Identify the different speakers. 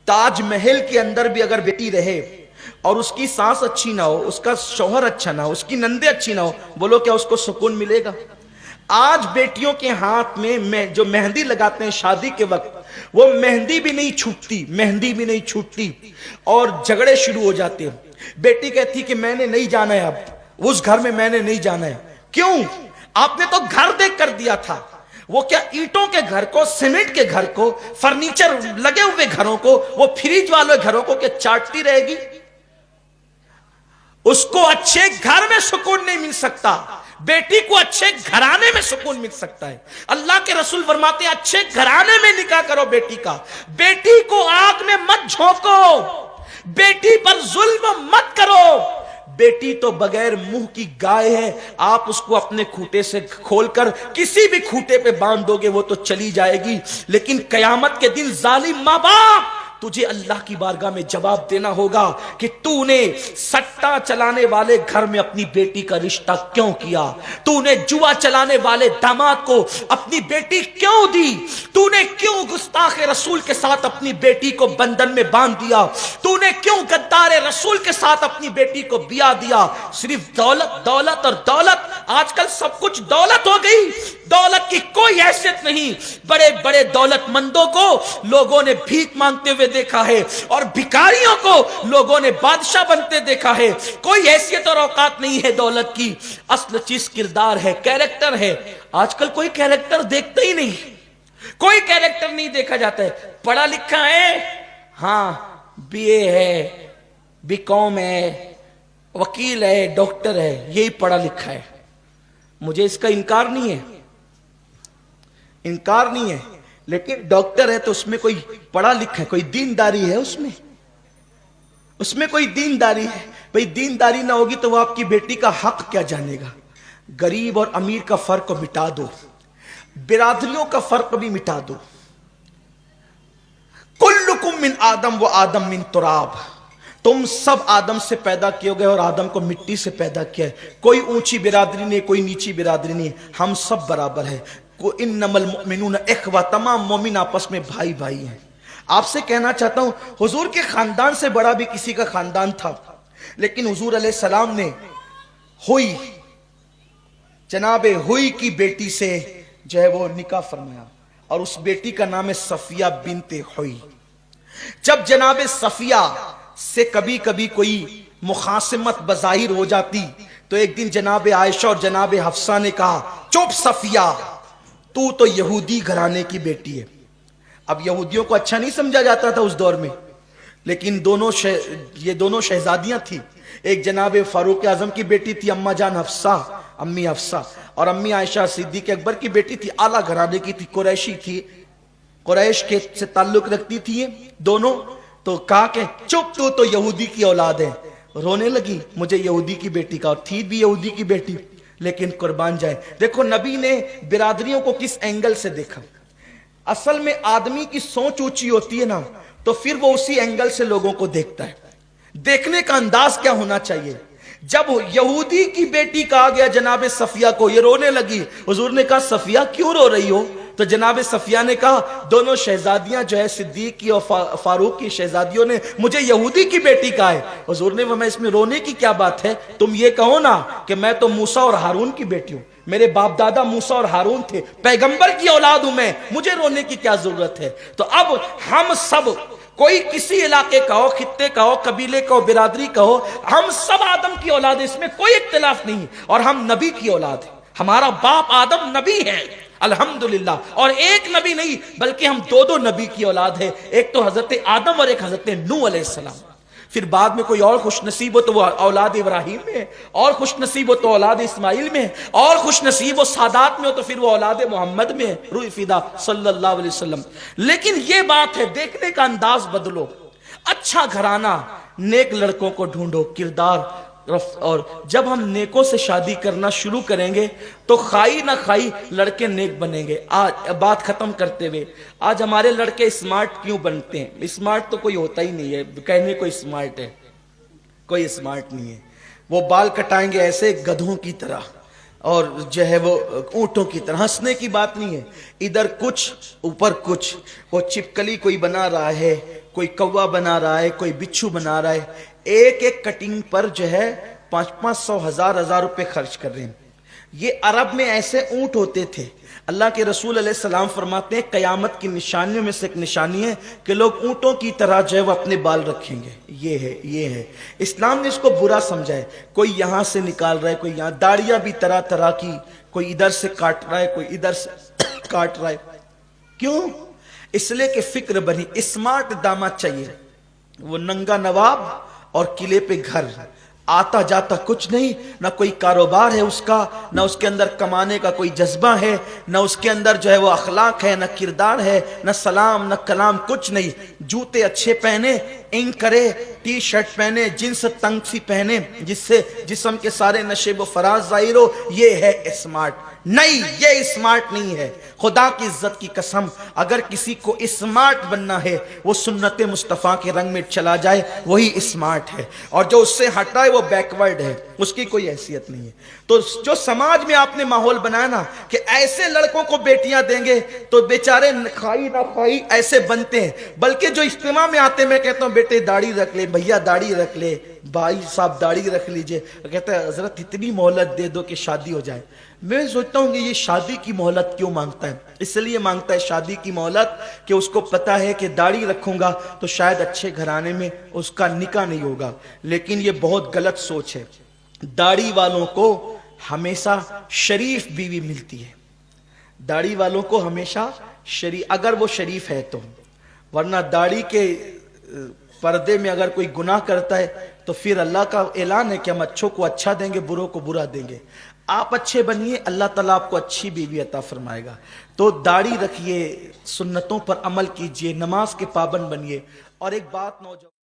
Speaker 1: تاج محل کے اندر بھی اگر بیٹی رہے اور اس کی ساس اچھی نہ ہو، اس کا شوہر اچھا نہ ہو، اس کی نندے اچھی نہ ہو، بولو کیا اس کو سکون ملے گا؟ آج بیٹیوں کے ہاتھ میں جو مہندی لگاتے ہیں شادی کے وقت، وہ مہندی بھی نہیں چھوٹتی، مہندی بھی نہیں چھوٹتی، اور جھگڑے شروع ہو جاتے ہیں۔ بیٹی کہتی کہ میں نے نہیں جانا ہے، اب اس گھر میں میں نے نہیں جانا ہے۔ کیوں؟ آپ نے تو گھر دیکھ کر دیا تھا، وہ کیا اینٹوں کے گھر کو، سیمنٹ کے گھر کو، فرنیچر لگے ہوئے گھروں کو، وہ فریج والے گھروں کو کیا چاٹتی رہے گی؟ اس کو اچھے گھر میں سکون نہیں مل سکتا، بیٹی کو اچھے گھرانے میں سکون مل سکتا ہے۔ اللہ کے رسول فرماتے ہیں اچھے گھرانے میں نکاح کرو بیٹی کا، بیٹی کو آگ میں مت جھونکو، بیٹی پر ظلم مت کرو۔ بیٹی تو بغیر منہ کی گائے ہے، آپ اس کو اپنے کھوٹے سے کھول کر کسی بھی کھوٹے پہ باندھ دو گے وہ تو چلی جائے گی، لیکن قیامت کے دن ظالم ماں باپ تجھے اللہ کی بارگاہ میں جواب دینا ہوگا کہ تو نے سٹا چلانے والے گھر میں اپنی بیٹی کا رشتہ کیوں کیا، تو نے جوا چلانے والے داماد کو اپنی بیٹی کیوں دی، تو نے کیوں گستاخ رسول کے ساتھ اپنی بیٹی کو بندھن میں باندھ دیا، تو نے کیوں غدار رسول کے ساتھ اپنی بیٹی کو بیاہ دیا۔ صرف دولت دولت اور دولت، آج کل سب کچھ دولت ہو گئی، دولت کی کوئی حیثیت نہیں۔ بڑے بڑے دولت مندوں کو لوگوں نے بھیک مانگتے ہوئے دیکھا ہے، اور بھکاریوں کو لوگوں نے بادشاہ بنتے دیکھا ہے۔ کوئی حیثیت اور اوقات نہیں ہے دولت کی، اصل چیز کردار ہے، کیریکٹر ہے۔ آج کل کوئی کیریکٹر دیکھتا ہی نہیں، کوئی کیریکٹر نہیں دیکھا جاتا ہے۔ پڑھا لکھا ہے، ہاں بی اے ہے، بی کام ہے، وکیل ہے، ڈاکٹر ہے، یہی پڑھا لکھا ہے۔ مجھے اس کا انکار نہیں ہے، انکار نہیں ہے، لیکن ڈاکٹر ہے تو اس میں کوئی پڑھا لکھا ہے، کوئی دینداری ہے، اس میں کوئی دینداری ہے؟ بھئی دینداری نہ ہوگی تو وہ آپ کی بیٹی کا حق کیا جانے گا؟ غریب اور امیر کا فرق مٹا دو، برادریوں کا فرق بھی مٹا دو۔ کلکم من آدم و آدم من تراب، تم سب آدم سے پیدا کیے گئے اور آدم کو مٹی سے پیدا کیا ہے۔ کوئی اونچی برادری نہیں، کوئی نیچی برادری نہیں، ہم سب برابر ہیں۔ انما المؤمنون اخوہ، تمام مومن آپس میں بھائی بھائی ہیں۔ آپ سے کہنا چاہتا ہوں حضور کے خاندان سے بڑا بھی کسی کا خاندان تھا، لیکن حضور علیہ السلام نے ہوئی، جناب ہوئی کی بیٹی سے جو ہے وہ نکاح فرمایا، اور اس بیٹی کا نام ہے صفیہ بنت ہوئی۔ جب جناب صفیہ سے کبھی کبھی کوئی مخاصمت بظاہر ہو جاتی تو ایک دن جناب عائشہ اور جناب حفصہ نے کہا چپ صفیہ، تو یہودی گھرانے کی بیٹی ہے۔ اب یہودیوں کو اچھا نہیں سمجھا جاتا تھا اس دور میں، لیکن یہ دونوں شہزادیاں تھیں۔ ایک جناب فاروق اعظم کی بیٹی تھی اما جان حفصہ، امی حفصہ، اور امی عائشہ صدیق اکبر کی بیٹی تھی، اعلیٰ گھرانے کی تھی، قریشی تھی، قریش کے سے تعلق رکھتی تھی یہ دونوں۔ تو کہا کہ چپ، تو یہودی کی اولاد ہے۔ رونے لگی، مجھے یہودی کی بیٹی کا، اور تھی بھی یہودی کی بیٹی، لیکن قربان جائے۔ دیکھو نبی نے برادریوں کو کس اینگل سے دیکھا۔ اصل میں آدمی کی سوچ اونچی ہوتی ہے نا، تو پھر وہ اسی اینگل سے لوگوں کو دیکھتا ہے۔ دیکھنے کا انداز کیا ہونا چاہیے؟ جب یہودی کی بیٹی کہا گیا جناب صفیہ کو، یہ رونے لگی۔ حضور نے کہا صفیہ کیوں رو رہی ہو؟ تو جناب صفیہ نے کہا دونوں شہزادیاں جو ہے صدیق کی اور فاروق کی شہزادیوں نے مجھے یہودی کی بیٹی کہا ہے۔ حضور نے فرمایا اس میں رونے کی کیا بات ہے؟ تم یہ کہو نا کہ میں تو موسیٰ اور ہارون کی بیٹی ہوں، میرے باپ دادا موسیٰ اور ہارون تھے، پیغمبر کی اولاد ہوں میں، مجھے رونے کی کیا ضرورت ہے؟ تو اب ہم سب، کوئی کسی علاقے کا ہو، خطے کا ہو، قبیلے کا ہو، برادری کا ہو، ہم سب آدم کی اولاد ہیں، اس میں کوئی اختلاف نہیں، اور ہم نبی کی اولاد ہیں۔ ہمارا باپ آدم نبی ہے الحمدللہ، اور ایک نبی نہیں بلکہ ہم دو نبی کی اولاد ہے، ایک تو حضرت آدم اور ایک حضرت نوح علیہ السلام۔ پھر بعد میں کوئی اور خوش نصیب ہو تو وہ اولاد ابراہیم میں ہے، اور خوش نصیب ہو تو اولاد اسماعیل میں ہے، اور خوش نصیب ہو سادات میں ہو تو پھر وہ اولاد محمد میں ہے، روح فدا صلی اللہ علیہ وسلم۔ لیکن یہ بات ہے، دیکھنے کا انداز بدلو، اچھا گھرانہ، نیک لڑکوں کو ڈھونڈو، کردار، اور جب ہم نیکوں سے شادی کرنا شروع کریں گے تو خائی نہ خائی لڑکے نیک بنیں گے۔ آج بات ختم کرتے ہوئے، آج ہمارے لڑکے اسمارٹ کیوں بنتے ہیں؟ اسمارٹ تو کوئی ہوتا ہی نہیں ہے، کہنے کوئی اسمارٹ ہے، کوئی اسمارٹ نہیں ہے۔ وہ بال کٹائیں گے ایسے گدھوں کی طرح، اور جو ہے وہ اونٹوں کی طرح۔ ہنسنے کی بات نہیں ہے، ادھر کچھ اوپر کچھ، وہ چپکلی کوئی بنا رہا ہے، کوئی کوا بنا رہا ہے، کوئی بچھو بنا رہا ہے، ایک ایک کٹنگ پر جو ہے 500 1000 روپے خرچ کر رہے ہیں۔ یہ عرب میں ایسے اونٹ ہوتے تھے۔ اللہ کے رسول علیہ السلام فرماتے ہیں قیامت کی نشانیوں میں سے ایک نشانی ہے کہ لوگ اونٹوں کی طرح جو ہے وہ اپنے بال رکھیں گے۔ یہ ہے اسلام نے اس کو برا سمجھا ہے۔ کوئی یہاں سے نکال رہا ہے، کوئی یہاں، داڑیاں بھی طرح طرح کی، کوئی ادھر سے کاٹ رہا ہے، کوئی ادھر سے کاٹ رہا ہے۔ کیوں؟ اس لیے کہ فکر بنی، اسمارٹ داماد چاہیے۔ وہ ننگا نواب اور قلعے پہ گھر، آتا جاتا کچھ نہیں، نہ کوئی کاروبار ہے اس کا، نہ اس کے اندر کمانے کا کوئی جذبہ ہے، نہ اس کے اندر جو ہے وہ اخلاق ہے، نہ کردار ہے، نہ سلام نہ کلام، کچھ نہیں۔ جوتے اچھے پہنے، انک کرے، ٹی شرٹ پہنے، جنس تنگ سی پہنے جس سے جسم کے سارے نشیب و فراز ظاہر ہو، یہ ہے اسمارٹ۔ نہیں، یہ اسمارٹ نہیں ہے۔ خدا کی عزت کی قسم، اگر کسی کو اسمارٹ بننا ہے وہ سنت مصطفیٰ کے رنگ میں چلا جائے، وہی اسمارٹ ہے، اور جو اس سے ہٹائے وہ بیکورڈ ہے، اس کی کوئی حیثیت نہیں ہے۔ تو جو سماج میں آپ نے ماحول بنایا نا کہ ایسے لڑکوں کو بیٹیاں دیں گے تو بیچارے کھائی نہ کھائی ایسے بنتے ہیں، بلکہ جو اجتماع میں آتے میں کہتا ہوں بیٹے داڑھی رکھ لے، بھیا داڑھی رکھ لے، بھائی صاحب داڑھی رکھ لیجئے، کہتا ہے حضرت اتنی مہلت دے دو کہ شادی ہو جائے۔ میں سوچتا ہوں کہ یہ شادی کی مہلت کیوں مانگتا ہے؟ اس لیے مانگتا ہے شادی کی مہلت کہ اس کو پتا ہے کہ داڑھی رکھوں گا تو شاید اچھے گھرانے میں اس کا نکاح نہیں ہوگا۔ لیکن یہ بہت غلط سوچ ہے۔ داڑھی والوں کو ہمیشہ شریف بیوی ملتی ہے، داڑھی والوں کو ہمیشہ شریف، اگر وہ شریف ہے تو، ورنہ داڑھی کے پردے میں اگر کوئی گناہ کرتا ہے تو پھر اللہ کا اعلان ہے کہ ہم اچھوں کو اچھا دیں گے، بروں کو برا دیں گے۔ آپ اچھے بنیے، اللہ تعالیٰ آپ کو اچھی بیوی عطا فرمائے گا۔ تو داڑھی رکھیے، سنتوں پر عمل کیجئے، نماز کے پابند بنیے۔ اور ایک بات نوجوان